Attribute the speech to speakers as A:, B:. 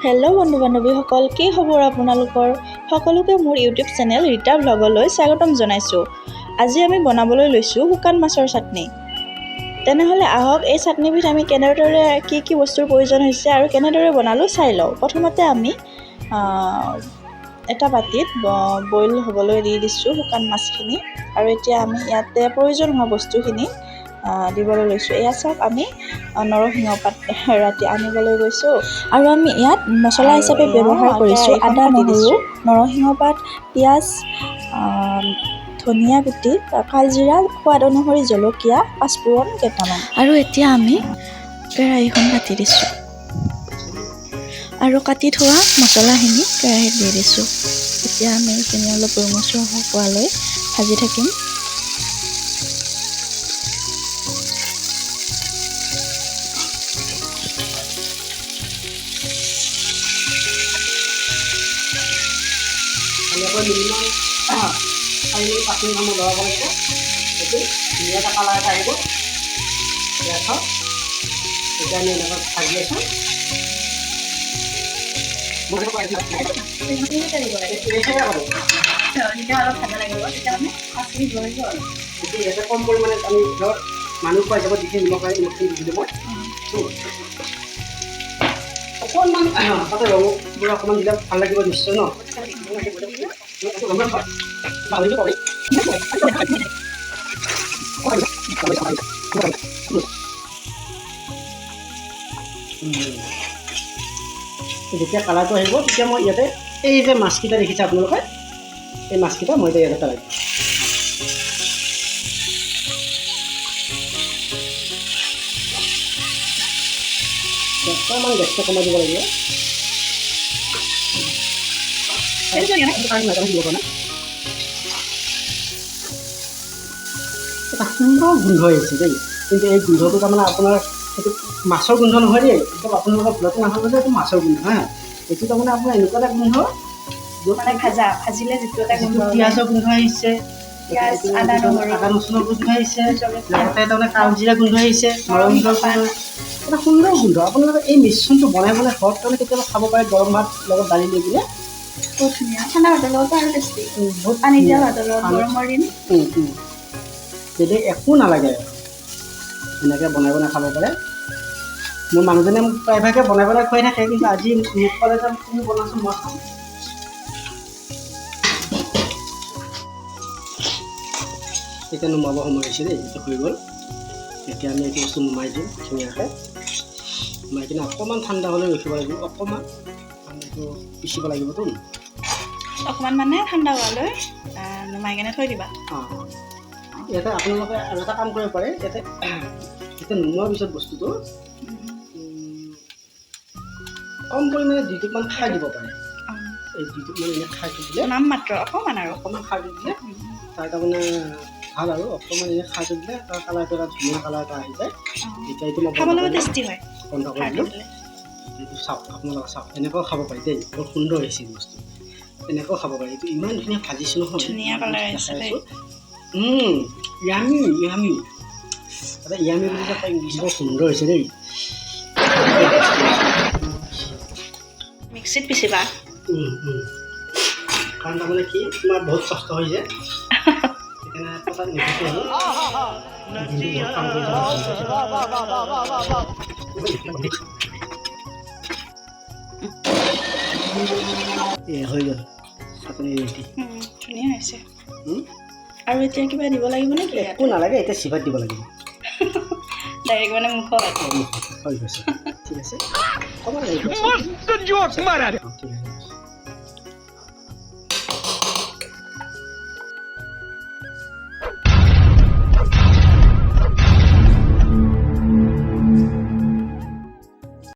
A: Hello' বন্ধু বান্ধৱীসকল, কি খবৰ আপোনালোকৰ? সকলোকে মোৰ ইউটিউব চেনেল ৰীতা ব্লগলৈ স্বাগতম জনাইছোঁ। আজি আমি বনাবলৈ লৈছোঁ শুকান মাছৰ চাটনি। তেনেহ'লে আহক এই চাটনিবিধ আমি কেনেদৰে কি বস্তুৰ প্ৰয়োজন হৈছে আৰু কেনেদৰে বনালোঁ চাই লওঁ। প্ৰথমতে আমি এটা বাতিত বইল হ'বলৈ দি দিছোঁ শুকান মাছখিনি, আৰু এতিয়া আমি ইয়াতে প্ৰয়োজন হোৱা বস্তুখিনি দিবলৈ লৈছোঁ। এয়া চাওক, আমি নৰসিংহ পাত ৰাতি আনিবলৈ গৈছোঁ, আৰু আমি ইয়াত মছলা হিচাপে ব্যৱহাৰ কৰিছোঁ আদা, নহৰু, নৰসিংহ পাত, পিঁয়াজ, ধনিয়া গুটি, কালজিৰা, সোৱাদ অনুসৰি জলকীয়া, পাঁচফোৰণ কেইটামান। আৰু এতিয়া আমি কেৰাহীখন পাতি দিছোঁ আৰু কাটি থোৱা মছলাখিনি কেৰাহীত দি দিছোঁ। এতিয়া আমি এইখিনি অলপ ৰঙচুৱা হোৱালৈ ভাজি থাকিম।
B: মিনিমাম 4-5 মিনিট সময় লগাব লাগিব। এইটো ধুনীয়াকৈ কালাৰ এটা আহিব। এতিয়া আমি এনেকৈ ভাজি আছোঁ। ইয়াতে কম পৰিমাণে আমি ধৰ মানুহ খোৱা যাব যিখিনি নিমখ লাগে নিমখখিনি দি দিব। অকণমান তাতে ৰঙবোৰ অকণমান দিলে ভাল লাগিব নিশ্চয় ন। যেতিয়া কালাৰটো আহিব তেতিয়া মই ইয়াতে এই যে মাছকেইটা দেখিছে আপোনালোকে, এই মাছকেইটা মই এতিয়া ইয়াতে পেলাই দিম। অকণমান গেছটো কমাই দিব লাগিব। এটা সুন্দৰ গোন্ধ আহিছে দেই, কিন্তু এই গোন্ধটো তাৰমানে আপোনাৰ সেইটো মাছৰ গোন্ধ নহয় দেই, একদম আপোনালোকৰ ভুলতো নাভাবিব যে এইটো মাছৰ গোন্ধ। এইটো তাৰমানে আপোনাৰ এনেকুৱা এটা গোন্ধ মানে ভাজিলে যিটো এটা গোন্ধ, পিঁয়াজৰ গোন্ধ আহিছে, আদা ৰচুনৰ গোন্ধ আহিছে, লগতে তাৰমানে কালজিৰা গোন্ধ আহিছে, নৰসিংহৰ গোন্ধ, এটা সুন্দৰ গোন্ধ। আপোনালোকে এই মিশ্ৰণটো বনাই ঘৰত তাৰমানে কেতিয়াবা খাব পাৰে গৰম ভাত লগত দালি লৈ কিনে। বহুত ধুনীয়া, ঠাণ্ডা ভাতৰ লগতো আৰু টেষ্টি, বহুত পানী দিয়া ভাতৰ লগত গৰমৰ দিন। যদি একো নালাগে এনেকৈ বনাই খাব পাৰে। মোৰ মানুহজনে মোক প্ৰায়ভাগে বনাই খুৱাই থাকে, কিন্তু আজি মোক ক'লে যে তুমি বনাচোন মই খাম। এতিয়া নুমাব সময় হৈছে দেই, এতিয়া হৈ গ'ল। এতিয়া আমি এইটো বস্তু নুমাই দিম ধুনীয়াকৈ। নুমাই কিনে অকণমান ঠাণ্ডা হ'লে ৰখিব লাগিব, অকণমান ঠাণ্ডাটো পিচিব লাগিবতো।
A: অকণমান মানে ঠাণ্ডা হোৱালৈ নুমাই কেনে থৈ দিবা।
B: ইয়াতে আপোনালোকে আৰু এটা কাম কৰিব পাৰে, ইয়াতে নুমোৱাৰ পিছত বস্তুটো কম পৰিমাণে 2 টোপমান খাৰ দিব পাৰে। এই 2 টোপমান এনে খাৰটো দিলে
A: নাম মাত্ৰ অকণমান আৰু
B: অকণমান খাৰটো দিলে তাৰ তাৰমানে ভাল, আৰু অকণমান এনে খাৰটো দিলে তাৰ কালাৰটো এটা ধুনীয়া কালাৰ এটা আহি যায়। এতিয়া এইটো মই
A: খাবলৈ টেষ্টি হয়,
B: বন্ধ কৰি দিলোঁ। এইটো চাওক, আপোনালোকে চাওক, এনেকুৱাও খাব পাৰি দেই, বৰ সুন্দৰ হৈছে বস্তু। এনেকুৱাও খাব পাৰি, এইটো ইমান ধুনীয়া ভাজিছোঁ নহয়,
A: ধুনীয়া কালাৰ আহিছে দেই।
B: ইয়ামি ইয়ামি, এটা ইয়ামি বুলি যে কয় ইংলিছত, বৰ সুন্দৰ হৈছে দেই।
A: মিক্সিত পিচিবা।
B: কাৰণ তাৰমানে কি, তোমাৰ বহুত কষ্ট হৈ যায়, সেইকাৰণে পতাত নিপিচে আৰু কাম কৰি হৈ গ'ল চাটনি ৰেডি।
A: ধুনীয়া হৈছে। আৰু এতিয়া কিবা দিব লাগিব নেকি?
B: একো নালাগে, এতিয়া চিভাত দিব লাগিব
A: ডাইৰেক্ট মানে মুখত।
B: হৈ গৈছে, ঠিক আছে।